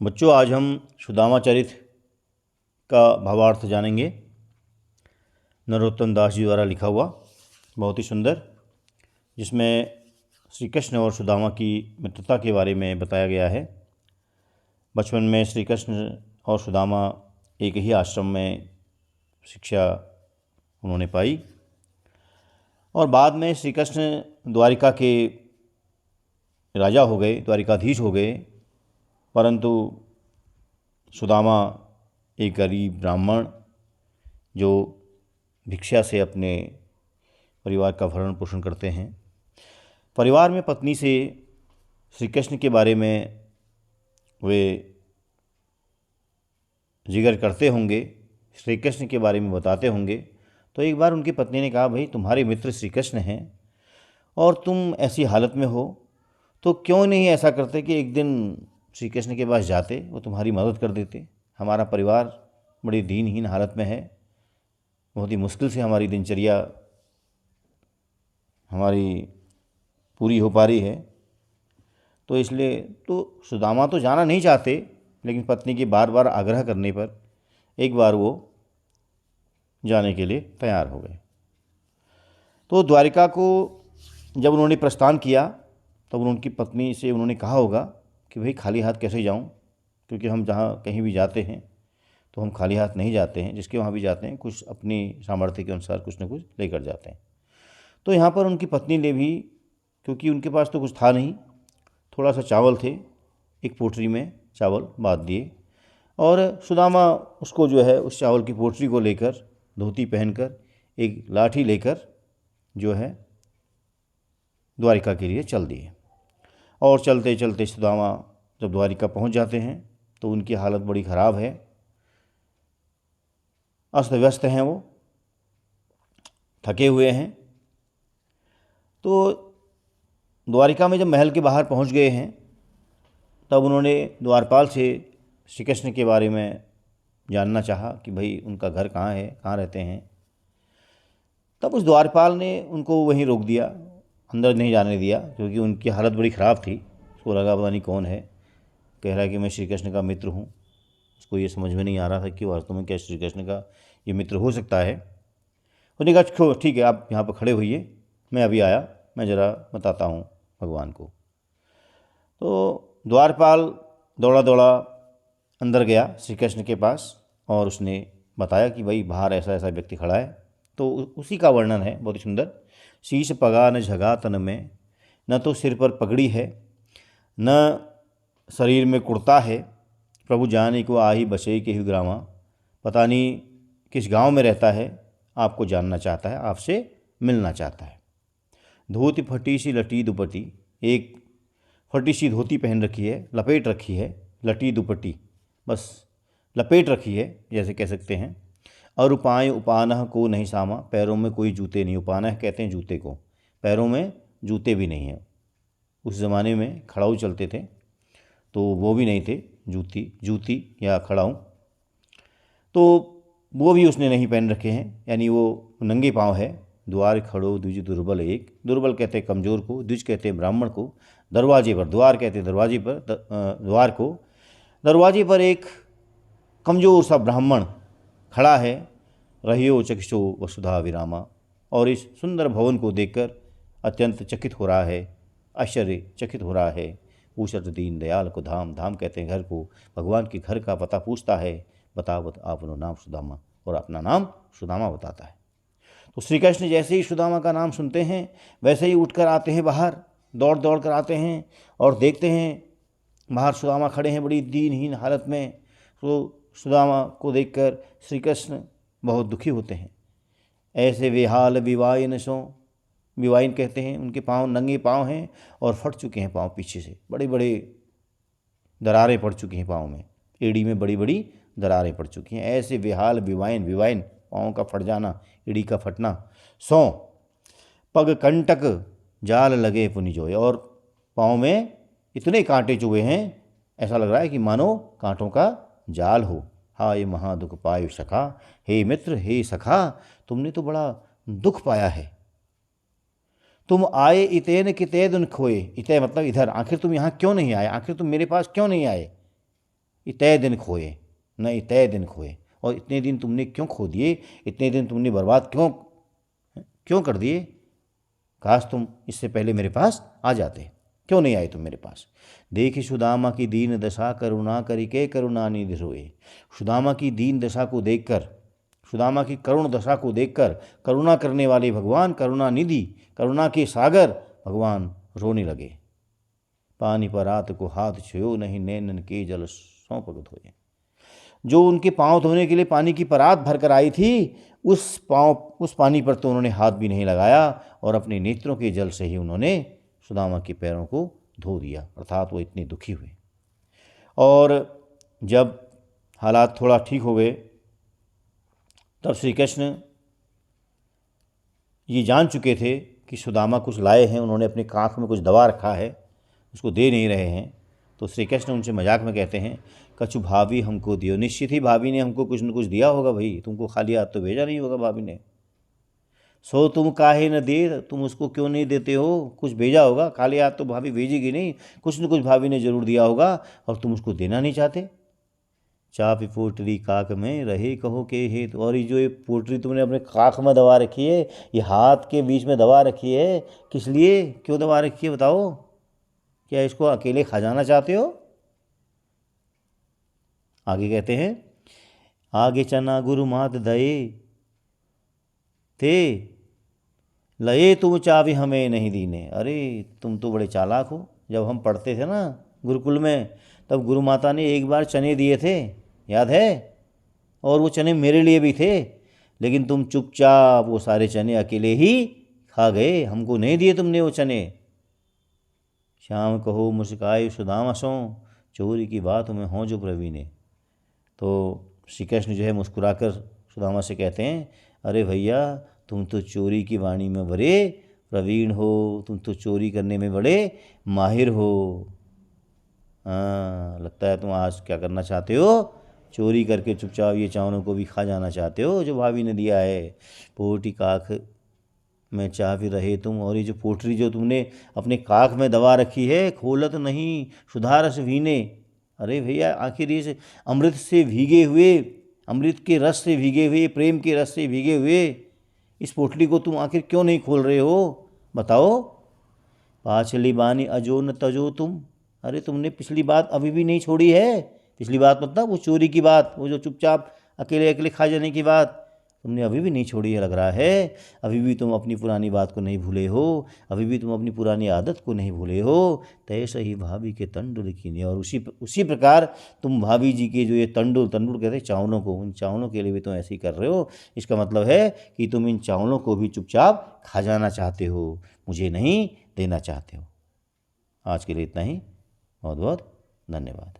बच्चों, आज हम सुदामा चरित का भावार्थ जानेंगे। नरोत्तम दास जी द्वारा लिखा हुआ, बहुत ही सुंदर, जिसमें श्री कृष्ण और सुदामा की मित्रता के बारे में बताया गया है। बचपन में श्री कृष्ण और सुदामा एक ही आश्रम में शिक्षा उन्होंने पाई और बाद में श्री कृष्ण द्वारिका के राजा हो गए, द्वारिकाधीश हो गए, परंतु सुदामा एक गरीब ब्राह्मण जो भिक्षा से अपने परिवार का भरण पोषण करते हैं, परिवार में पत्नी से श्री कृष्ण के बारे में वे जिक्र करते होंगे, श्री कृष्ण के बारे में बताते होंगे। तो एक बार उनकी पत्नी ने कहा, भाई तुम्हारे मित्र श्री कृष्ण हैं और तुम ऐसी हालत में हो, तो क्यों नहीं ऐसा करते कि एक दिन श्री कृष्ण के पास जाते, वो तुम्हारी मदद कर देते। हमारा परिवार बड़ी दीनहीन हालत में है, बहुत ही मुश्किल से हमारी दिनचर्या हमारी पूरी हो पा रही है। तो इसलिए तो सुदामा तो जाना नहीं चाहते, लेकिन पत्नी की बार बार आग्रह करने पर एक बार वो जाने के लिए तैयार हो गए। तो द्वारिका को जब उन्होंने प्रस्थान किया तब उनकी पत्नी से उन्होंने कहा होगा कि भाई खाली हाथ कैसे जाऊं, क्योंकि हम जहाँ कहीं भी जाते हैं तो हम खाली हाथ नहीं जाते हैं, जिसके वहाँ भी जाते हैं कुछ अपनी सामर्थ्य के अनुसार कुछ न कुछ लेकर जाते हैं। तो यहाँ पर उनकी पत्नी ने भी, क्योंकि उनके पास तो कुछ था नहीं, थोड़ा सा चावल थे, एक पोटली में चावल बांध दिए और सुदामा उसको जो है उस चावल की पोटली को लेकर, धोती पहनकर, एक लाठी लेकर जो है द्वारिका के लिए चल दिए। और चलते चलते सुदामा जब द्वारिका पहुंच जाते हैं तो उनकी हालत बड़ी ख़राब है, अस्त व्यस्त हैं, वो थके हुए हैं। तो द्वारिका में जब महल के बाहर पहुंच गए हैं तब उन्होंने द्वारपाल से श्री कृष्ण के बारे में जानना चाहा कि भाई उनका घर कहाँ है, कहाँ रहते हैं। तब उस द्वारपाल ने उनको वहीं रोक दिया, अंदर नहीं जाने दिया, क्योंकि उनकी हालत बड़ी ख़राब थी। उसको लगा पता नहीं कौन है, कह रहा है कि मैं श्री कृष्ण का मित्र हूँ। उसको ये समझ में नहीं आ रहा था कि वास्तव में क्या श्री कृष्ण का ये मित्र हो सकता है। उसने कहा ठीक है, आप यहाँ पर खड़े होइए, मैं अभी आया, मैं ज़रा बताता हूँ भगवान को। तो द्वारपाल दौड़ा दौड़ा अंदर गया श्री कृष्ण के पास और उसने बताया कि भाई बाहर ऐसा ऐसा व्यक्ति खड़ा है। तो उसी का वर्णन है, बहुत ही सुंदर। शीश पगा न झगा तन में, न तो सिर पर पगड़ी है, न शरीर में कुर्ता है। प्रभु जाने को आही बसे के ही ग्रामा, पता नहीं किस गांव में रहता है, आपको जानना चाहता है, आपसे मिलना चाहता है। धोती फटी सी लटी दुपट्टी, एक फटी सी धोती पहन रखी है, लपेट रखी है, लटी दुपट्टी बस लपेट रखी है जैसे कह सकते हैं। और उपाय उपानह को नहीं सामा, पैरों में कोई जूते नहीं। उपानह कहते हैं जूते को, पैरों में जूते भी नहीं हैं। उस ज़माने में खड़ाऊ चलते थे तो वो भी नहीं थे, जूती या खड़ाऊ, तो वो भी उसने नहीं पहन रखे हैं, यानी वो नंगे पाँव है। द्वार खड़ो द्विज दुर्बल एक, दुर्बल कहते हैं कमज़ोर को, द्विज कहते हैं ब्राह्मण को। दरवाजे पर, द्वार कहते हैं दरवाजे पर, द्वार को, दरवाजे पर एक कमज़ोर सा ब्राह्मण खड़ा है। रहियो चक्षु वसुधा विरामा, और इस सुंदर भवन को देखकर अत्यंत चकित हो रहा है, आश्चर्यचकित हो रहा है। पूछत दीन दयाल को धाम, धाम कहते हैं घर को, भगवान के घर का पता पूछता है। बतावत आपनो नाम सुदामा, और अपना नाम सुदामा बताता है। तो श्री कृष्ण जैसे ही सुदामा का नाम सुनते हैं वैसे ही उठकर आते हैं बाहर, दौड़ दौड़ कर आते हैं और देखते हैं बाहर सुदामा खड़े हैं बड़ी दीनहीन हालत में। तो सुदामा को देखकर श्री कृष्ण बहुत दुखी होते हैं। ऐसे बेहाल विवाइन सो, विवाइन कहते हैं, उनके पाँव नंगे पाँव हैं और फट चुके हैं पाँव पीछे से, बड़े बड़े दरारें पड़ चुकी हैं पाँव में, एड़ी में बड़ी बड़ी दरारें पड़ चुकी हैं। ऐसे बेहाल विवाइन, विवाइन पाँव का फट जाना, एड़ी का फटना। सौ पग कंटक जाल लगे पुनि जोए, और पाँव में इतने कांटे चुभे हैं, ऐसा लग रहा है कि मानो कांटों का जाल हो। हाय महादुख पायो सखा, हे मित्र हे सखा, तुमने तो बड़ा दुख पाया है। तुम आए इतेन कितेदुन खोए, इते मतलब इधर, आखिर तुम यहाँ क्यों नहीं आए, आखिर तुम मेरे पास क्यों नहीं आए। इतने दिन खोए, न इतने दिन खोए। और इतने दिन तुमने क्यों खो दिए, इतने दिन तुमने बर्बाद क्यों कर दिए? काश तुम इससे पहले मेरे पास आ जाते, क्यों नहीं आए तुम मेरे पास? देखी सुदामा की दीन दशा, करुणा करी के करुणा निधि रोए। सुदामा की दीन दशा को देखकर, सुदामा की करुण दशा को देखकर करुणा करने वाले भगवान, करुणा निधि, करुणा के सागर भगवान रोने लगे। पानी पर रात को हाथ छुयो, नहीं नैनन के जल सौंपक धोए। जो उनके पाँव धोने के लिए पानी की परात भरकर आई थी, उस पानी पर तो उन्होंने हाथ भी नहीं लगाया, और अपने नेत्रों के जल से ही उन्होंने सुदामा के पैरों को धो दिया। अर्थात वो इतने दुखी हुए। और जब हालात थोड़ा ठीक हो गए, तब श्री कृष्ण ये जान चुके थे कि सुदामा कुछ लाए हैं, उन्होंने अपने कांख में कुछ दबा रखा है, उसको दे नहीं रहे हैं। तो श्री कृष्ण उनसे मजाक में कहते हैं, कछु भाभी हमको दियो। निश्चित ही भाभी ने हमको कुछ न कुछ दिया होगा भाई, तुमको खाली हाथ तो भेजा नहीं होगा भाभी ने। सो तुम काहे न दे, तुम उसको क्यों नहीं देते हो? कुछ भेजा होगा, खाली हाथ तो भाभी भेजेगी नहीं, कुछ न कुछ भाभी ने जरूर दिया होगा, और तुम उसको देना नहीं चाहते। चापी पोटली काक में रहे कहो के हेत। और ये जो ये पोटली तुमने अपने काख में दबा रखी है, ये हाथ के बीच में दबा रखी है, किस लिए, क्यों दबा रखी है बताओ? क्या इसको अकेले खा जाना चाहते हो? आगे कहते हैं, आगे चना गुरु मात दये थे, लये तुम चाबी हमें नहीं दीने। अरे तुम तो बड़े चालाक हो। जब हम पढ़ते थे ना गुरुकुल में, तब गुरु माता ने एक बार चने दिए थे, याद है? और वो चने मेरे लिए भी थे, लेकिन तुम चुपचाप वो सारे चने अकेले ही खा गए, हमको नहीं दिए तुमने वो चने। श्याम कहो मुस्काए सुदामा सो, चोरी की बात में हो जो प्रवीणे। तो श्री कृष्ण जो है मुस्कुराकर सुदामा से कहते हैं, अरे भैया तुम तो चोरी की वाणी में बड़े प्रवीण हो, तुम तो चोरी करने में बड़े माहिर हो। हाँ, लगता है तुम आज क्या करना चाहते हो, चोरी करके चुपचाप ये चावलों को भी खा जाना चाहते हो जो भाभी ने दिया है। पोटी काख में चाबी रहे तुम। और ये जो पोटरी जो तुमने अपने काख में दबा रखी है, खोलत नहीं सुधारस भीने। अरे भैया आखिर इस अमृत से भीगे हुए, अमृत के रस से भीगे हुए, प्रेम के रस से भीगे हुए इस पोटली को तुम आखिर क्यों नहीं खोल रहे हो, बताओ? पाछली बानी अजो न तजो तुम। अरे तुमने पिछली बात अभी भी नहीं छोड़ी है। पिछली बात मतलब वो चोरी की बात, वो जो चुपचाप अकेले अकेले खा जाने की बात, तुमने अभी भी नहीं छोड़ी है लग रहा है। अभी भी तुम अपनी पुरानी बात को नहीं भूले हो, अभी भी तुम अपनी पुरानी आदत को नहीं भूले हो। तैसे ही भाभी के तंडुल कीने। और उसी प्रकार तुम भाभी जी के जो ये तंडुल कहते हैं चावलों को, उन चावलों के लिए भी तुम ऐसे ही कर रहे हो। इसका मतलब है कि तुम इन चावलों को भी चुपचाप खा जाना चाहते हो, मुझे नहीं देना चाहते हो। आज के लिए इतना ही। बहुत बहुत धन्यवाद।